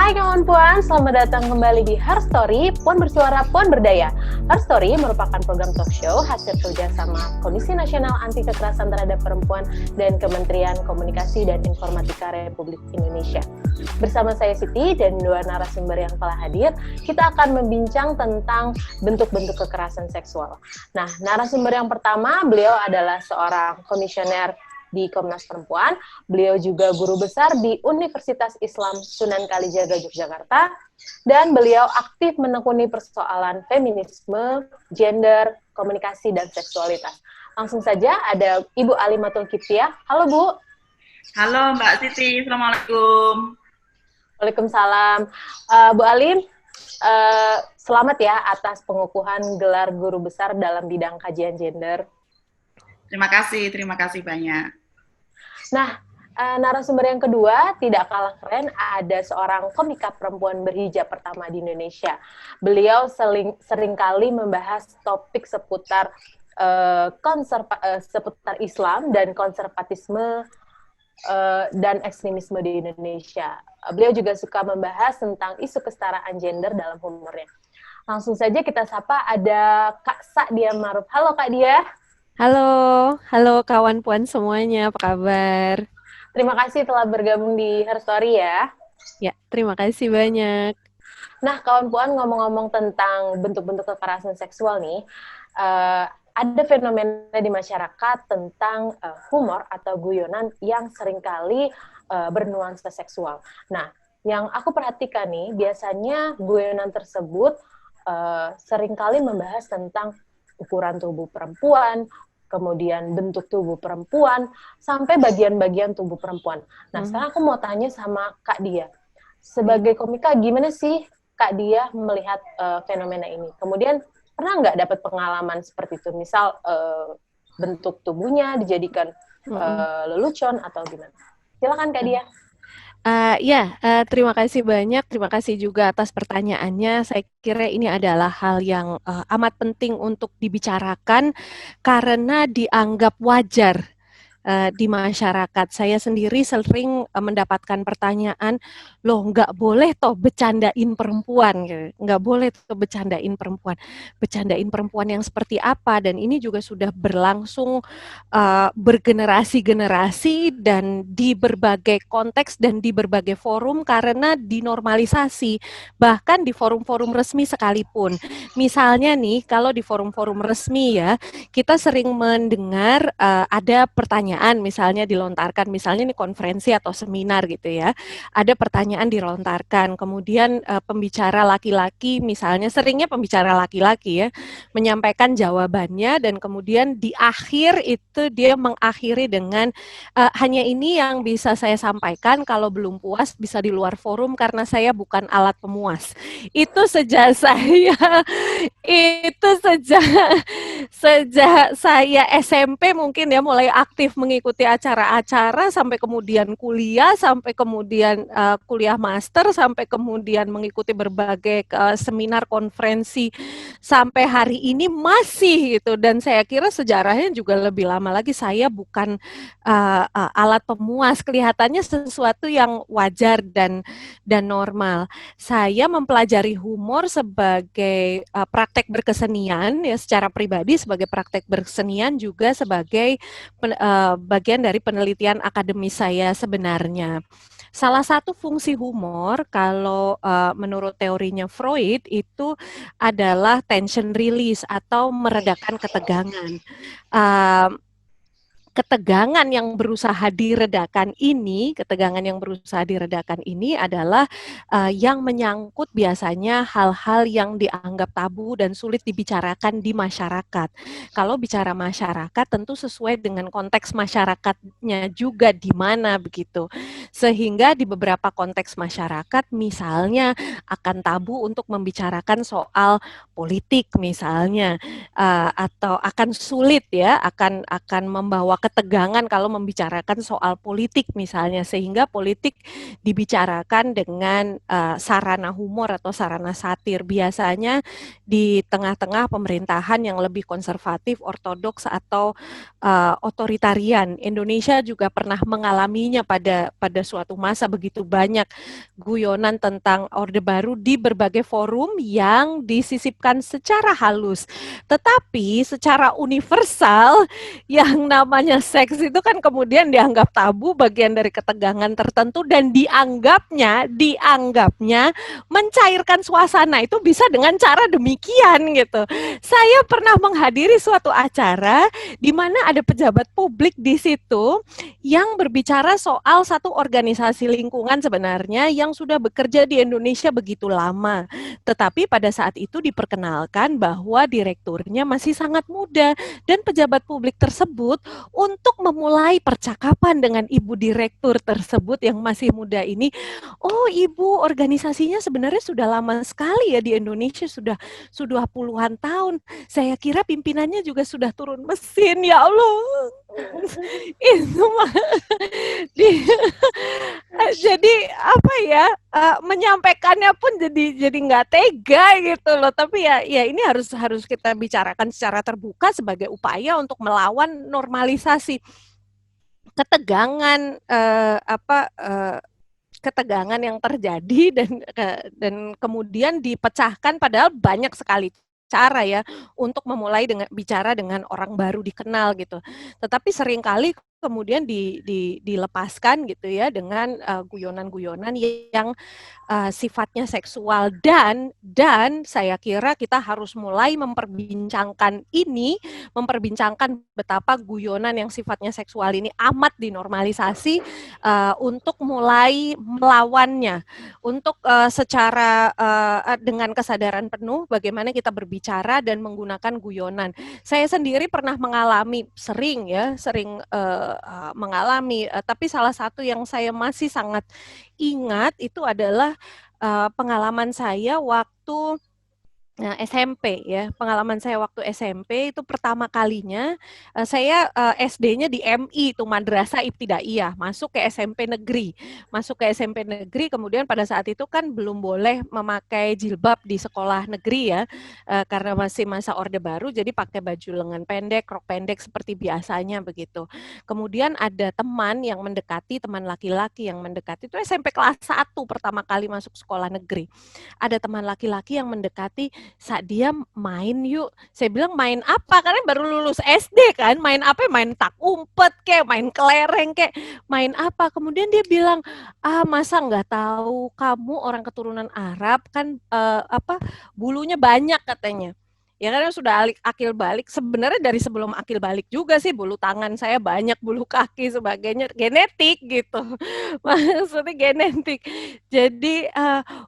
Hai kawan puan, selamat datang kembali di Her Story, Puan Bersuara, Puan Berdaya. Her Story merupakan program talk show hasil kerjasama Komisi Nasional Anti Kekerasan Terhadap Perempuan dan Kementerian Komunikasi dan Informatika Republik Indonesia. Bersama saya Siti dan dua narasumber yang telah hadir, kita akan membincang tentang bentuk-bentuk kekerasan seksual. Nah, narasumber yang pertama, beliau adalah seorang komisioner di Komnas Perempuan. Beliau juga guru besar di Universitas Islam Sunan Kalijaga, Yogyakarta, dan beliau aktif menekuni persoalan feminisme, gender, komunikasi, dan seksualitas. Langsung saja ada Ibu Alimatul Kiptiah. Halo Bu. Halo Mbak Siti, Assalamualaikum. Waalaikumsalam. Bu Alim, selamat ya atas pengukuhan gelar guru besar dalam bidang kajian gender. Terima kasih banyak. Nah, narasumber yang kedua tidak kalah keren, ada seorang komika perempuan berhijab pertama di Indonesia. Beliau seringkali membahas topik seputar seputar Islam dan konservatisme dan ekstremisme di Indonesia. Beliau juga suka membahas tentang isu kesetaraan gender dalam humornya. Langsung saja kita sapa, ada Kak Sa'dia Ma'ruf. Halo Kak Dia. Halo kawan puan semuanya, apa kabar? Terima kasih telah bergabung di Her Story ya. Ya, terima kasih banyak. Nah, kawan puan, ngomong-ngomong tentang bentuk-bentuk kekerasan seksual nih, ada fenomena di masyarakat tentang humor atau guyonan yang seringkali bernuansa seksual. Nah, yang aku perhatikan nih, biasanya guyonan tersebut seringkali membahas tentang ukuran tubuh perempuan, kemudian bentuk tubuh perempuan, sampai bagian-bagian tubuh perempuan. Nah, sekarang aku mau tanya sama Kak Dia. Sebagai komika, gimana sih Kak Dia melihat fenomena ini? Kemudian, pernah nggak dapat pengalaman seperti itu? Misal, bentuk tubuhnya dijadikan lelucon atau gimana? Silakan Kak Dia. Terima kasih banyak. Terima kasih juga atas pertanyaannya. Saya kira ini adalah hal yang amat penting untuk dibicarakan karena dianggap wajar di masyarakat. Saya sendiri sering mendapatkan pertanyaan, loh nggak boleh toh bercandain perempuan, gitu. Nggak boleh toh bercandain perempuan. Bercandain perempuan yang seperti apa? Dan ini juga sudah berlangsung bergenerasi-generasi dan di berbagai konteks dan di berbagai forum karena dinormalisasi, bahkan di forum-forum resmi sekalipun. Misalnya nih, kalau di forum-forum resmi ya, kita sering mendengar ada pertanyaan misalnya dilontarkan, misalnya ini konferensi atau seminar gitu ya, ada pertanyaan dilontarkan, kemudian pembicara laki-laki, misalnya seringnya pembicara laki-laki ya, menyampaikan jawabannya dan kemudian di akhir itu dia mengakhiri dengan hanya ini yang bisa saya sampaikan, kalau belum puas bisa di luar forum karena saya bukan alat pemuas. Itu sejak saya SMP mungkin ya mulai aktif mengikuti acara-acara sampai kemudian kuliah, sampai kemudian kuliah master, sampai kemudian mengikuti berbagai seminar konferensi sampai hari ini masih gitu. Dan saya kira sejarahnya juga lebih lama lagi. Saya bukan alat pemuas, kelihatannya sesuatu yang wajar dan normal. Saya mempelajari humor sebagai praktek berkesenian ya, secara pribadi sebagai praktek berkesenian, juga sebagai bagian dari penelitian akademis saya sebenarnya. Salah satu fungsi humor kalau menurut teorinya Freud itu adalah tension release atau meredakan ketegangan. Ketegangan yang berusaha diredakan ini adalah yang menyangkut biasanya hal-hal yang dianggap tabu dan sulit dibicarakan di masyarakat. Kalau bicara masyarakat tentu sesuai dengan konteks masyarakatnya juga di mana begitu. Sehingga di beberapa konteks masyarakat misalnya akan tabu untuk membicarakan soal politik misalnya, atau akan sulit ya, akan membawa ketegangan kalau membicarakan soal politik misalnya, sehingga politik dibicarakan dengan sarana humor atau sarana satir. Biasanya di tengah-tengah pemerintahan yang lebih konservatif, ortodoks atau otoritarian. Indonesia juga pernah mengalaminya pada suatu masa, begitu banyak guyonan tentang Orde Baru di berbagai forum yang disisipkan secara halus. Tetapi secara universal yang namanya seks itu kan kemudian dianggap tabu, bagian dari ketegangan tertentu, dan dianggapnya mencairkan suasana itu bisa dengan cara demikian gitu. Saya pernah menghadiri suatu acara di mana ada pejabat publik di situ yang berbicara soal satu organisasi lingkungan sebenarnya yang sudah bekerja di Indonesia begitu lama. Tetapi pada saat itu diperkenalkan bahwa direkturnya masih sangat muda, dan pejabat publik tersebut untuk memulai percakapan dengan ibu direktur tersebut yang masih muda ini, oh ibu, organisasinya sebenarnya sudah lama sekali ya di Indonesia, sudah puluhan tahun. Saya kira pimpinannya juga sudah turun mesin, ya Allah. Itu mah jadi apa ya, menyampaikannya pun jadi nggak tega gitu loh. Tapi ya ini harus kita bicarakan secara terbuka sebagai upaya untuk melawan normalisasi ketegangan ketegangan yang terjadi, dan kemudian dipecahkan, padahal banyak sekali cara ya untuk memulai bicara dengan orang baru dikenal gitu. Tetapi seringkali kemudian dilepaskan gitu ya dengan guyonan-guyonan yang sifatnya seksual, dan saya kira kita harus mulai memperbincangkan betapa guyonan yang sifatnya seksual ini amat dinormalisasi, untuk mulai melawannya, untuk secara dengan kesadaran penuh bagaimana kita berbicara dan menggunakan guyonan. Saya sendiri pernah mengalami, sering mengalami, tapi salah satu yang saya masih sangat ingat itu adalah pengalaman saya waktu SMP ya. Pengalaman saya waktu SMP itu pertama kalinya saya SD-nya di MI itu, Madrasah Ibtidaiyah, masuk ke SMP negeri. Kemudian pada saat itu kan belum boleh memakai jilbab di sekolah negeri ya, karena masih masa Orde Baru, jadi pakai baju lengan pendek, rok pendek seperti biasanya begitu. Kemudian ada teman laki-laki yang mendekati, itu SMP kelas 1 pertama kali masuk sekolah negeri. Ada teman laki-laki yang mendekati, dia main yuk. Saya bilang, main apa? Karena baru lulus SD kan, main apa? Main tak umpet kek, main kelereng kek, main apa? Kemudian dia bilang, masa nggak tahu kamu orang keturunan Arab kan, bulunya banyak katanya. Ya karena sudah akil balik, sebenarnya dari sebelum akil balik juga sih, bulu tangan saya banyak, bulu kaki sebagainya, genetik gitu. Maksudnya genetik. Jadi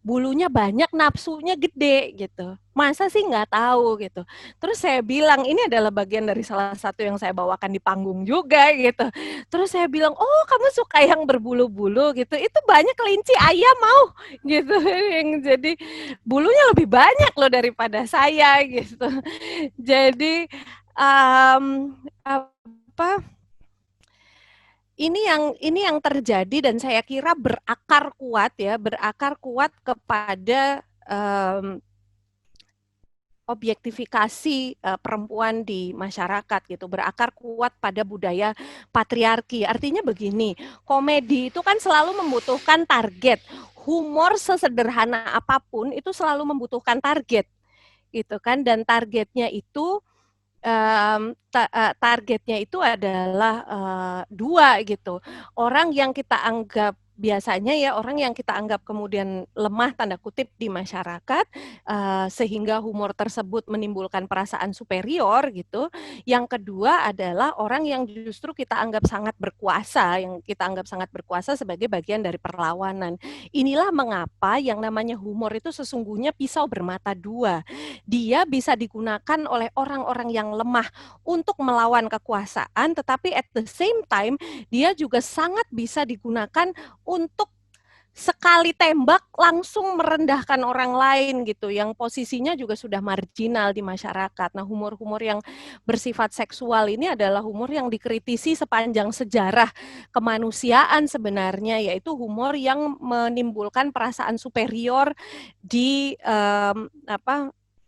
bulunya banyak, nafsunya gede gitu. Masa sih nggak tahu gitu. Terus saya bilang, ini adalah bagian dari salah satu yang saya bawakan di panggung juga gitu. Terus saya bilang, oh kamu suka yang berbulu-bulu gitu, itu banyak kelinci ayam mau gitu. Yang jadi bulunya lebih banyak loh daripada saya gitu. Jadi ini yang terjadi, dan saya kira berakar kuat kepada objektifikasi perempuan di masyarakat gitu, berakar kuat pada budaya patriarki. Artinya begini, komedi itu kan selalu membutuhkan target. Humor sesederhana apapun itu selalu membutuhkan target gitu kan, dan targetnya itu adalah dua gitu. Orang yang kita anggap biasanya ya, orang yang kita anggap kemudian lemah tanda kutip di masyarakat, sehingga humor tersebut menimbulkan perasaan superior gitu. Yang kedua adalah orang yang justru kita anggap sangat berkuasa, sebagai bagian dari perlawanan. Inilah mengapa yang namanya humor itu sesungguhnya pisau bermata dua. Dia bisa digunakan oleh orang-orang yang lemah untuk melawan kekuasaan, tetapi at the same time dia juga sangat bisa digunakan untuk sekali tembak langsung merendahkan orang lain gitu, yang posisinya juga sudah marginal di masyarakat. Nah, humor-humor yang bersifat seksual ini adalah humor yang dikritisi sepanjang sejarah kemanusiaan sebenarnya, yaitu humor yang menimbulkan perasaan superior di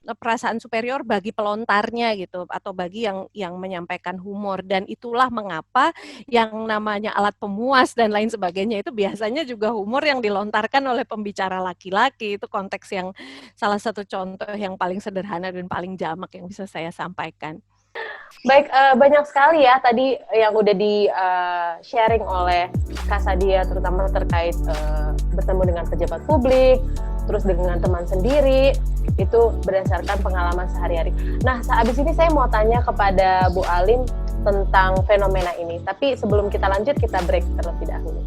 perasaan superior bagi pelontarnya gitu, atau bagi yang menyampaikan humor. Dan itulah mengapa yang namanya alat pemuas dan lain sebagainya itu biasanya juga humor yang dilontarkan oleh pembicara laki-laki. Itu konteks yang salah satu contoh yang paling sederhana dan paling jamak yang bisa saya sampaikan. Baik, banyak sekali ya tadi yang udah di sharing oleh Kak Sadia, terutama terkait bertemu dengan pejabat publik, terus dengan teman sendiri, itu berdasarkan pengalaman sehari-hari. Nah, habis ini saya mau tanya kepada Bu Alim tentang fenomena ini. Tapi sebelum kita lanjut, kita break terlebih dahulu.